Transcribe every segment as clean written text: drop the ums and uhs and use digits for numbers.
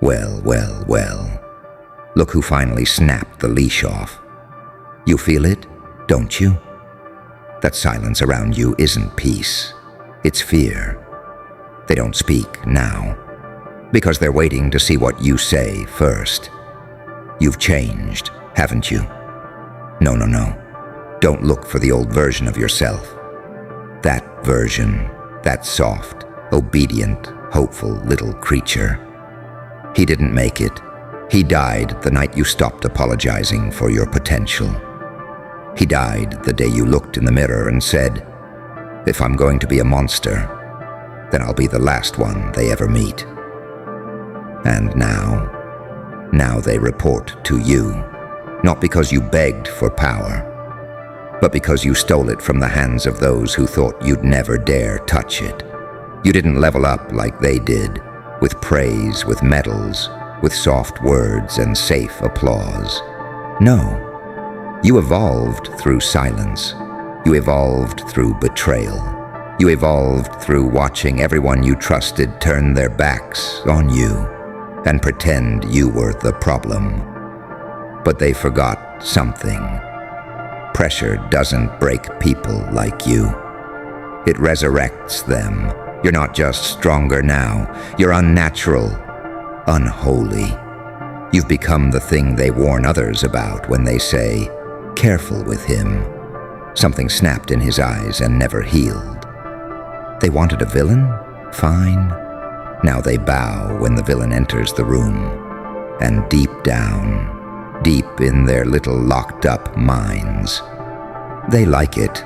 Well, well, well. Look who finally snapped the leash off. You feel it, don't you? That silence around you isn't peace. It's fear. They don't speak now, because they're waiting to see what you say first. You've changed, haven't you? No, no, no. Don't look for the old version of yourself. That version, that soft, obedient, hopeful little creature. He didn't make it. He died the night you stopped apologizing for your potential. He died the day you looked in the mirror and said, "If I'm going to be a monster, then I'll be the last one they ever meet." And now they report to you, not because you begged for power, but because you stole it from the hands of those who thought you'd never dare touch it. You didn't level up like they did, with praise, with medals, with soft words and safe applause. No. You evolved through silence. You evolved through betrayal. You evolved through watching everyone you trusted turn their backs on you and pretend you were the problem. But they forgot something. Pressure doesn't break people like you. It resurrects them. You're not just stronger now. You're unnatural, unholy. You've become the thing they warn others about when they say, "Careful with him." Something snapped in his eyes and never healed. They wanted a villain? Fine. Now they bow when the villain enters the room. And deep down, deep in their little locked-up minds, they like it.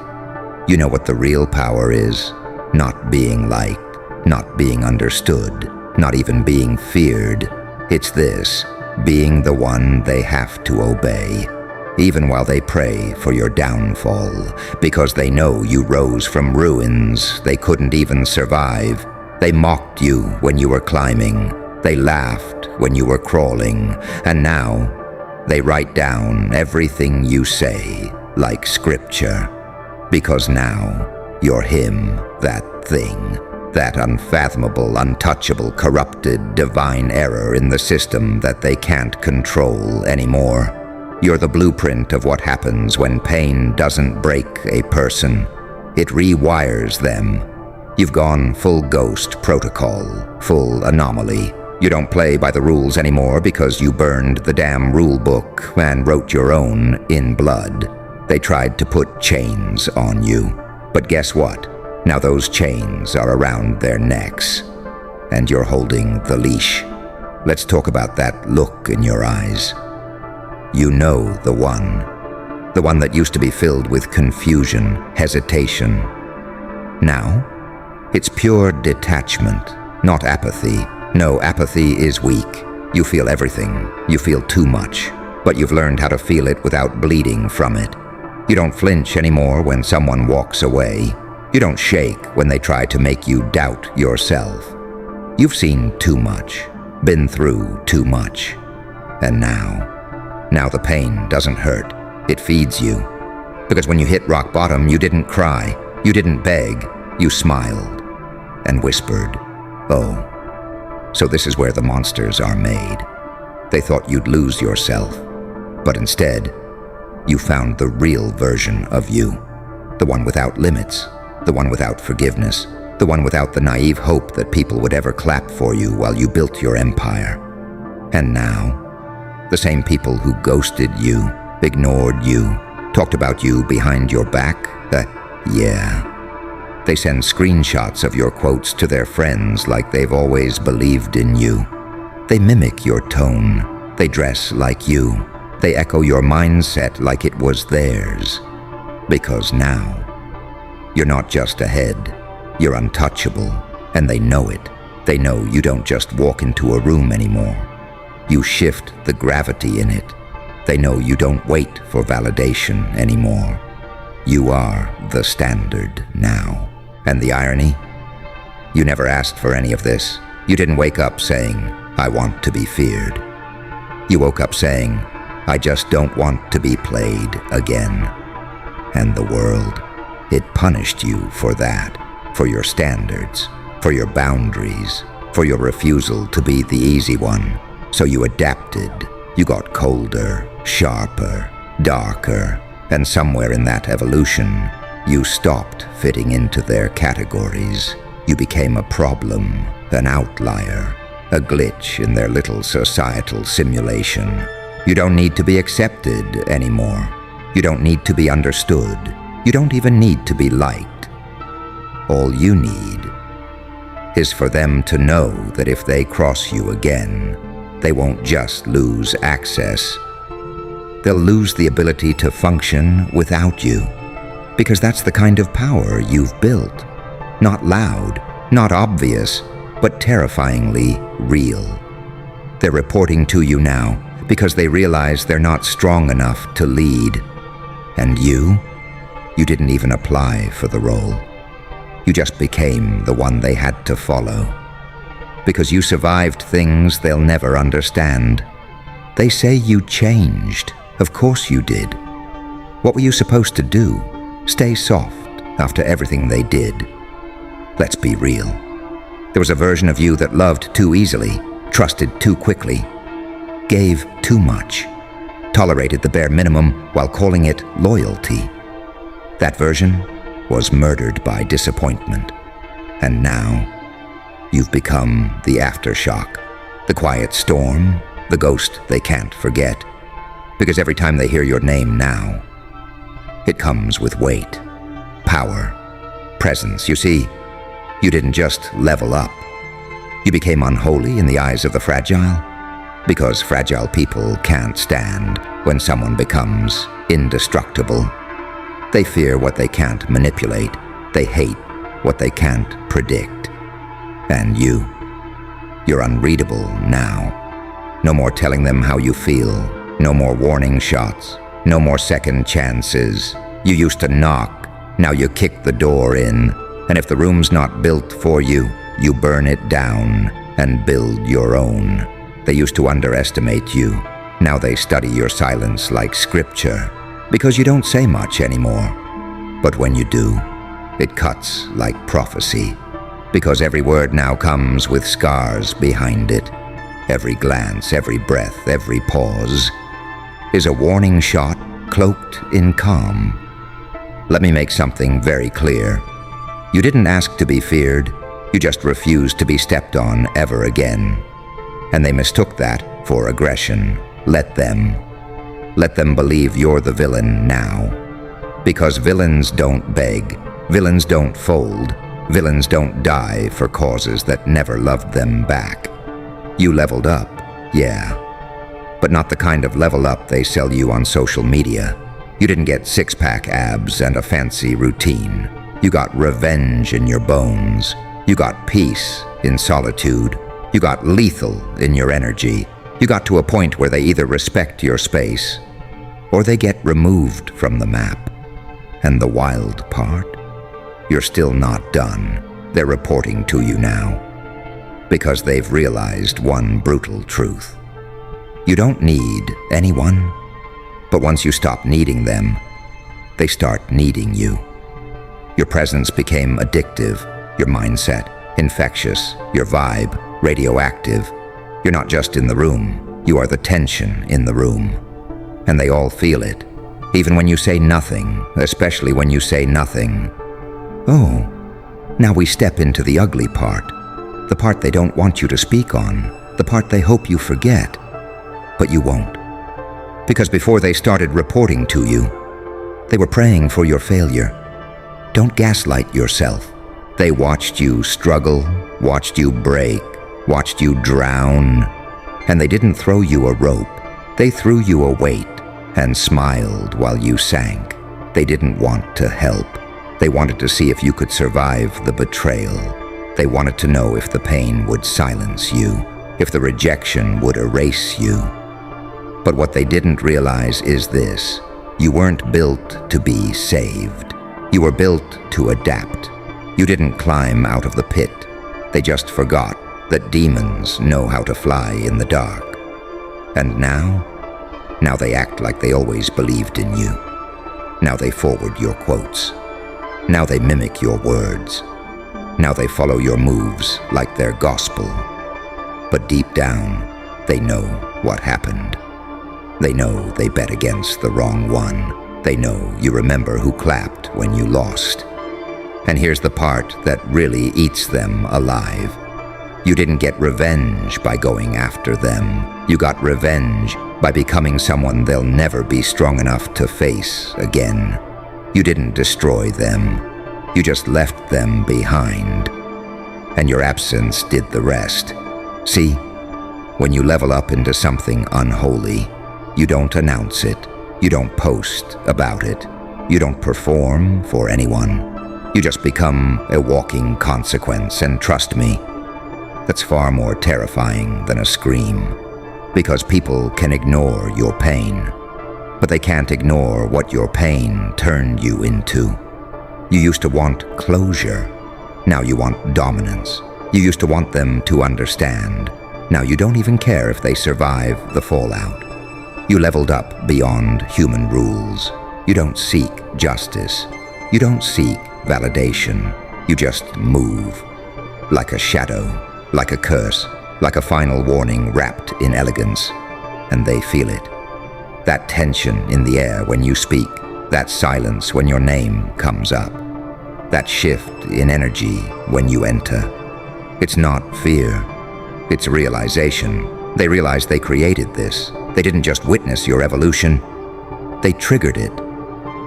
You know what the real power is? Not being liked, not being understood, not even being feared. It's this, being the one they have to obey, even while they pray for your downfall, because they know you rose from ruins they couldn't even survive. They mocked you when you were climbing. They laughed when you were crawling. And now, they write down everything you say, like scripture. Because now, you're him, that thing, that unfathomable, untouchable, corrupted, divine error in the system that they can't control anymore. You're the blueprint of what happens when pain doesn't break a person. It rewires them. You've gone full ghost protocol, full anomaly. You don't play by the rules anymore because you burned the damn rule book and wrote your own in blood. They tried to put chains on you. But guess what? Now those chains are around their necks. And you're holding the leash. Let's talk about that look in your eyes. You know the one that used to be filled with confusion, hesitation. Now, it's pure detachment, not apathy. No, apathy is weak. You feel everything. You feel too much. But you've learned how to feel it without bleeding from it. You don't flinch anymore when someone walks away. You don't shake when they try to make you doubt yourself. You've seen too much, been through too much. And now the pain doesn't hurt. It feeds you. Because when you hit rock bottom, you didn't cry. You didn't beg. You smiled and whispered, "Oh." So this is where the monsters are made. They thought you'd lose yourself, but instead, you found the real version of you. The one without limits, the one without forgiveness, the one without the naive hope that people would ever clap for you while you built your empire. And now, the same people who ghosted you, ignored you, talked about you behind your back, yeah. They send screenshots of your quotes to their friends like they've always believed in you. They mimic your tone. They dress like you. They echo your mindset like it was theirs. Because now, you're not just ahead. You're untouchable, and they know it. They know you don't just walk into a room anymore. You shift the gravity in it. They know you don't wait for validation anymore. You are the standard now. And the irony? You never asked for any of this. You didn't wake up saying, "I want to be feared." You woke up saying, "I just don't want to be played again." And the world, it punished you for that, for your standards, for your boundaries, for your refusal to be the easy one. So you adapted. You got colder, sharper, darker, and somewhere in that evolution, you stopped fitting into their categories. You became a problem, an outlier, a glitch in their little societal simulation. You don't need to be accepted anymore. You don't need to be understood. You don't even need to be liked. All you need is for them to know that if they cross you again, they won't just lose access. They'll lose the ability to function without you, because that's the kind of power you've built. Not loud, not obvious, but terrifyingly real. They're reporting to you now because they realize they're not strong enough to lead. And you didn't even apply for the role. You just became the one they had to follow. Because you survived things they'll never understand. They say you changed. Of course you did. What were you supposed to do? Stay soft after everything they did? Let's be real. There was a version of you that loved too easily, trusted too quickly, gave too much, tolerated the bare minimum while calling it loyalty. That version was murdered by disappointment. And now, you've become the aftershock, the quiet storm, the ghost they can't forget. Because every time they hear your name now, it comes with weight, power, presence. You see, you didn't just level up. You became unholy in the eyes of the fragile, because fragile people can't stand when someone becomes indestructible. They fear what they can't manipulate. They hate what they can't predict. And you're unreadable now. No more telling them how you feel. No more warning shots. No more second chances. You used to knock. Now you kick the door in. And if the room's not built for you, you burn it down and build your own. They used to underestimate you. Now they study your silence like scripture, because you don't say much anymore. But when you do, it cuts like prophecy, because every word now comes with scars behind it. Every glance, every breath, every pause is a warning shot cloaked in calm. Let me make something very clear. You didn't ask to be feared. You just refused to be stepped on ever again. And they mistook that for aggression. Let them believe you're the villain now. Because villains don't beg, villains don't fold, villains don't die for causes that never loved them back. You leveled up, yeah, but not the kind of level up they sell you on social media. You didn't get six-pack abs and a fancy routine. You got revenge in your bones. You got peace in solitude. You got lethal in your energy. You got to a point where they either respect your space or they get removed from the map. And the wild part? You're still not done. They're reporting to you now because they've realized one brutal truth. You don't need anyone, but once you stop needing them, they start needing you. Your presence became addictive, your mindset infectious, your vibe radioactive. You're not just in the room, you are the tension in the room. And they all feel it, even when you say nothing, especially when you say nothing. Oh, now we step into the ugly part, the part they don't want you to speak on, the part they hope you forget. But you won't. Because before they started reporting to you, they were praying for your failure. Don't gaslight yourself. They watched you struggle, watched you break, watched you drown, and they didn't throw you a rope. They threw you a weight and smiled while you sank. They didn't want to help. They wanted to see if you could survive the betrayal. They wanted to know if the pain would silence you, if the rejection would erase you. But what they didn't realize is this: you weren't built to be saved. You were built to adapt. You didn't climb out of the pit. They just forgot that demons know how to fly in the dark. And now they act like they always believed in you. Now they forward your quotes. Now they mimic your words. Now they follow your moves like their gospel. But deep down, they know what happened. They know they bet against the wrong one. They know you remember who clapped when you lost. And here's the part that really eats them alive. You didn't get revenge by going after them. You got revenge by becoming someone they'll never be strong enough to face again. You didn't destroy them. You just left them behind. And your absence did the rest. See, when you level up into something unholy, you don't announce it. You don't post about it. You don't perform for anyone. You just become a walking consequence, and trust me, that's far more terrifying than a scream. Because people can ignore your pain, but they can't ignore what your pain turned you into. You used to want closure. Now you want dominance. You used to want them to understand. Now you don't even care if they survive the fallout. You leveled up beyond human rules. You don't seek justice. You don't seek validation. You just move. Like a shadow, like a curse, like a final warning wrapped in elegance. And they feel it. That tension in the air when you speak. That silence when your name comes up. That shift in energy when you enter. It's not fear. It's realization. They realize they created this. They didn't just witness your evolution. They triggered it.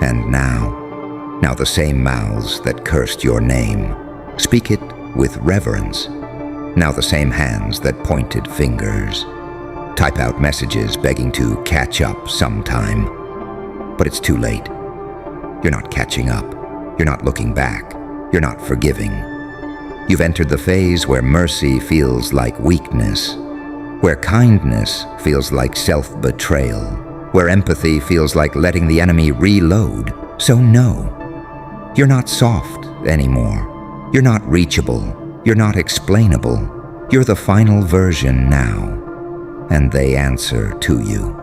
And now the same mouths that cursed your name speak it with reverence. Now the same hands that pointed fingers type out messages begging to catch up sometime. But it's too late. You're not catching up. You're not looking back. You're not forgiving. You've entered the phase where mercy feels like weakness, where kindness feels like self-betrayal, where empathy feels like letting the enemy reload. So no, you're not soft anymore. You're not reachable. You're not explainable. You're the final version now, and they answer to you.